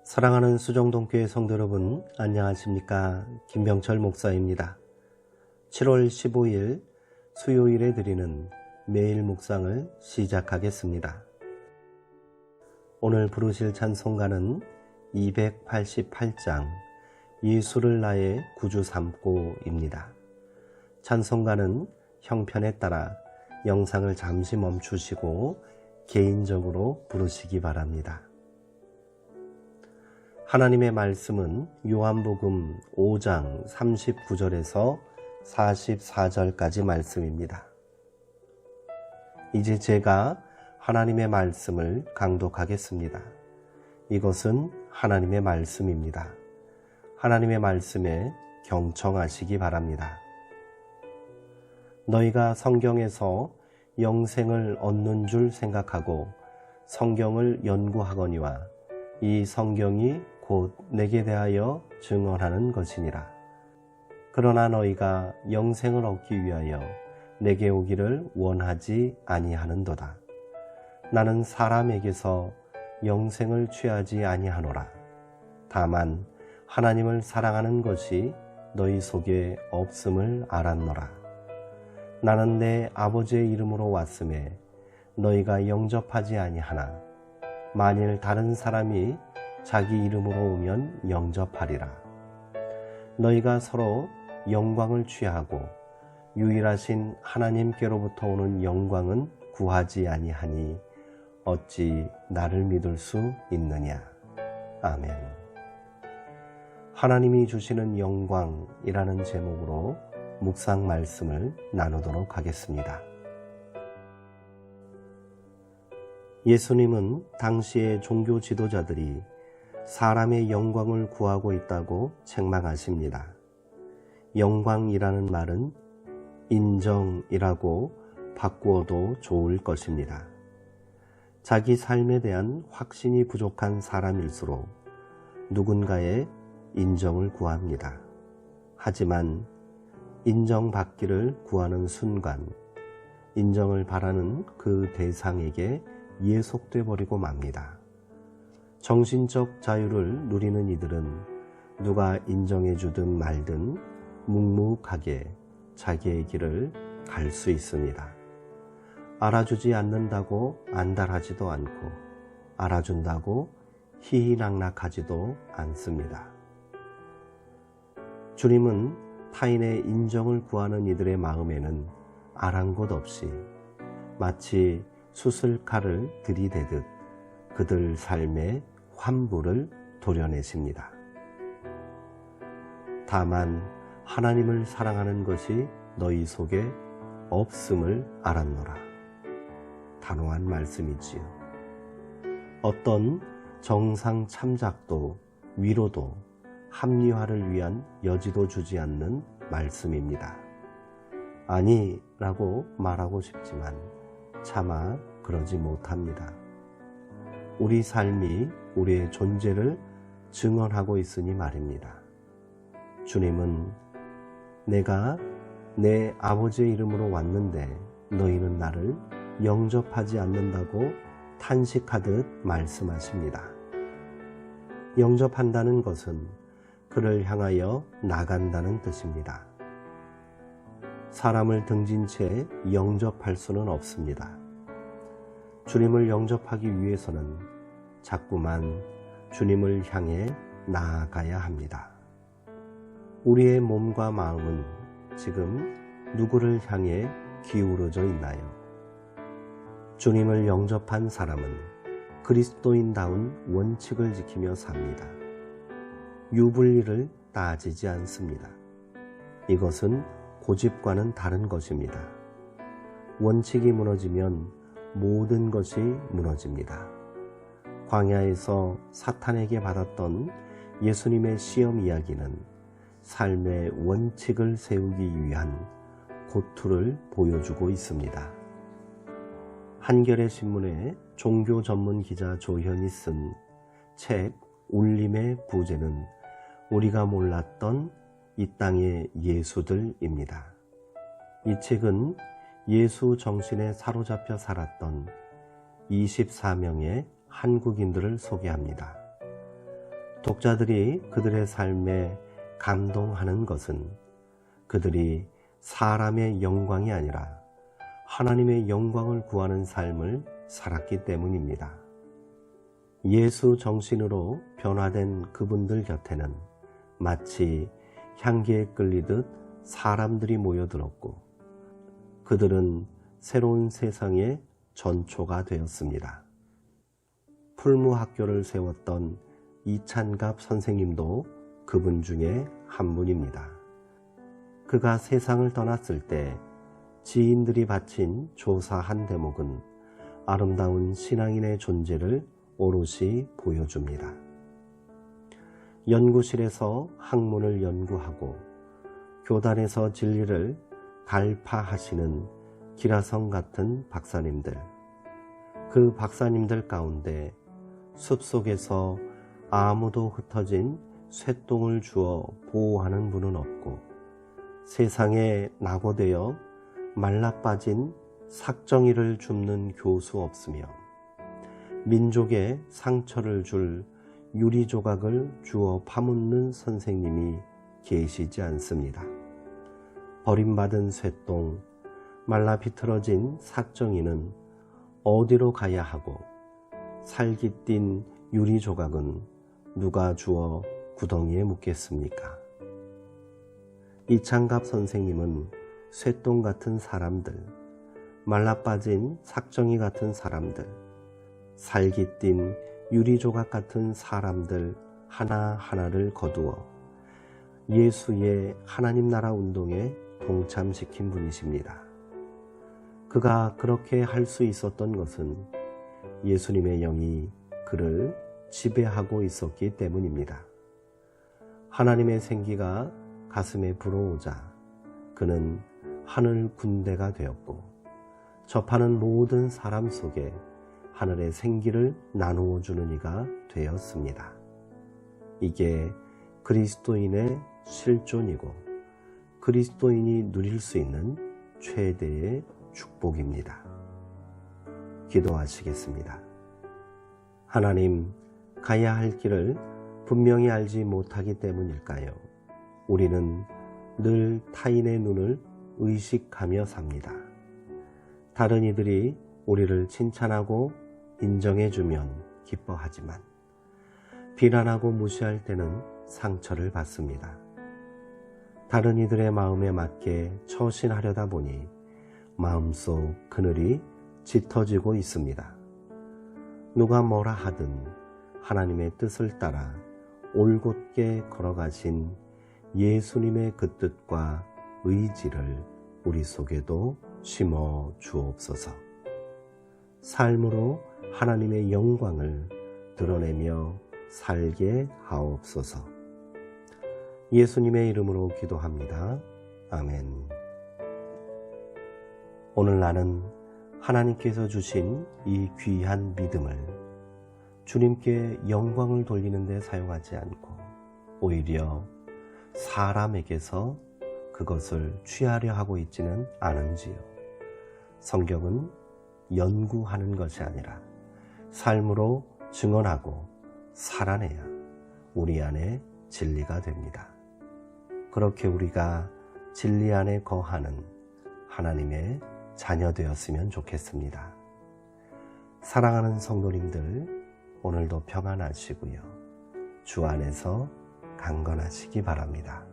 사랑하는 수정동교회 성도 여러분, 안녕하십니까? 김병철 목사입니다. 7월 15일 수요일에 드리는 매일 묵상을 시작하겠습니다. 오늘 부르실 찬송가는 288장 예수를 나의 구주 삼고입니다. 찬송가는 형편에 따라 영상을 잠시 멈추시고 개인적으로 부르시기 바랍니다. 하나님의 말씀은 요한복음 5장 39절에서 44절까지 말씀입니다. 이제 제가 하나님의 말씀을 강독하겠습니다. 이것은 하나님의 말씀입니다. 하나님의 말씀에 경청하시기 바랍니다. 너희가 성경에서 영생을 얻는 줄 생각하고 성경을 연구하거니와 이 성경이 곧 내게 대하여 증언하는 것이니라. 그러나 너희가 영생을 얻기 위하여 내게 오기를 원하지 아니하는도다. 나는 사람에게서 영생을 취하지 아니하노라. 다만 하나님을 사랑하는 것이 너희 속에 없음을 알았노라. 나는 내 아버지의 이름으로 왔음에 너희가 영접하지 아니하나 만일 다른 사람이 자기 이름으로 오면 영접하리라. 너희가 서로 영광을 취하고 유일하신 하나님께로부터 오는 영광은 구하지 아니하니 어찌 나를 믿을 수 있느냐. 아멘. 하나님이 주시는 영광이라는 제목으로 묵상 말씀을 나누도록 하겠습니다. 예수님은 당시의 종교 지도자들이 사람의 영광을 구하고 있다고 책망하십니다. 영광이라는 말은 인정이라고 바꾸어도 좋을 것입니다. 자기 삶에 대한 확신이 부족한 사람일수록 누군가의 인정을 구합니다. 하지만 인정받기를 구하는 순간 인정을 바라는 그 대상에게 예속돼 버리고 맙니다. 정신적 자유를 누리는 이들은 누가 인정해 주든 말든 묵묵하게 자기의 길을 갈 수 있습니다. 알아주지 않는다고 안달하지도 않고 알아준다고 희희낙낙하지도 않습니다. 주님은 타인의 인정을 구하는 이들의 마음에는 아랑곳 없이 마치 수술칼을 들이대듯 그들 삶에 환부를 도려내십니다. 다만 하나님을 사랑하는 것이 너희 속에 없음을 알았노라. 단호한 말씀이지요. 어떤 정상 참작도 위로도 합리화를 위한 여지도 주지 않는 말씀입니다. 아니라고 말하고 싶지만 차마 그러지 못합니다. 우리 삶이 우리의 존재를 증언하고 있으니 말입니다. 주님은 내가 내 아버지의 이름으로 왔는데 너희는 나를 영접하지 않는다고 탄식하듯 말씀하십니다. 영접한다는 것은 그를 향하여 나간다는 뜻입니다. 사람을 등진 채 영접할 수는 없습니다. 주님을 영접하기 위해서는 자꾸만 주님을 향해 나아가야 합니다. 우리의 몸과 마음은 지금 누구를 향해 기울어져 있나요? 주님을 영접한 사람은 그리스도인다운 원칙을 지키며 삽니다. 유불리를 따지지 않습니다. 이것은 고집과는 다른 것입니다. 원칙이 무너지면 모든 것이 무너집니다. 광야에서 사탄에게 받았던 예수님의 시험 이야기는 삶의 원칙을 세우기 위한 고투를 보여주고 있습니다. 한겨레 신문의 종교 전문 기자 조현이 쓴 책 울림의 부제는 우리가 몰랐던 이 땅의 예수들입니다. 이 책은 예수 정신에 사로잡혀 살았던 24명의 한국인들을 소개합니다. 독자들이 그들의 삶에 감동하는 것은 그들이 사람의 영광이 아니라 하나님의 영광을 구하는 삶을 살았기 때문입니다. 예수 정신으로 변화된 그분들 곁에는 마치 향기에 끌리듯 사람들이 모여들었고 그들은 새로운 세상의 전초가 되었습니다. 풀무학교를 세웠던 이찬갑 선생님도 그분 중에 한 분입니다. 그가 세상을 떠났을 때 지인들이 바친 조사 한 대목은 아름다운 신앙인의 존재를 오롯이 보여줍니다. 연구실에서 학문을 연구하고 교단에서 진리를 갈파하시는 기라성 같은 박사님들, 그 박사님들 가운데 숲속에서 아무도 흩어진 쇠똥을 주어 보호하는 분은 없고 세상에 낙오되어 말라빠진 삭정이를 줍는 교수 없으며 민족에 상처를 줄 유리조각을 주어 파묻는 선생님이 계시지 않습니다. 버림받은 쇠똥, 말라 비틀어진 삭정이는 어디로 가야 하고 살기 띈 유리조각은 누가 주어 구덩이에 묻겠습니까? 이찬갑 선생님은 쇠똥 같은 사람들, 말라빠진 삭정이 같은 사람들, 살기 띈 유리조각 같은 사람들 하나하나를 거두어 예수의 하나님 나라 운동에 동참시킨 분이십니다. 그가 그렇게 할 수 있었던 것은 예수님의 영이 그를 지배하고 있었기 때문입니다. 하나님의 생기가 가슴에 불어오자 그는 하늘 군대가 되었고 접하는 모든 사람 속에 하늘의 생기를 나누어 주는 이가 되었습니다. 이게 그리스도인의 실존이고 그리스도인이 누릴 수 있는 최대의 축복입니다. 기도하시겠습니다. 하나님, 가야 할 길을 분명히 알지 못하기 때문일까요? 우리는 늘 타인의 눈을 의식하며 삽니다. 다른 이들이 우리를 칭찬하고 인정해주면 기뻐하지만 비난하고 무시할 때는 상처를 받습니다. 다른 이들의 마음에 맞게 처신하려다 보니 마음속 그늘이 짙어지고 있습니다. 누가 뭐라 하든 하나님의 뜻을 따라 올곧게 걸어가신 예수님의 그 뜻과 의지를 우리 속에도 심어 주옵소서. 삶으로 하나님의 영광을 드러내며 살게 하옵소서. 예수님의 이름으로 기도합니다. 아멘. 오늘 나는 하나님께서 주신 이 귀한 믿음을 주님께 영광을 돌리는 데 사용하지 않고 오히려 사람에게서 그것을 취하려 하고 있지는 않은지요. 성경은 연구하는 것이 아니라 삶으로 증언하고 살아내야 우리 안에 진리가 됩니다. 그렇게 우리가 진리 안에 거하는 하나님의 자녀 되었으면 좋겠습니다. 사랑하는 성도님들, 오늘도 평안하시고요. 주 안에서 강건하시기 바랍니다.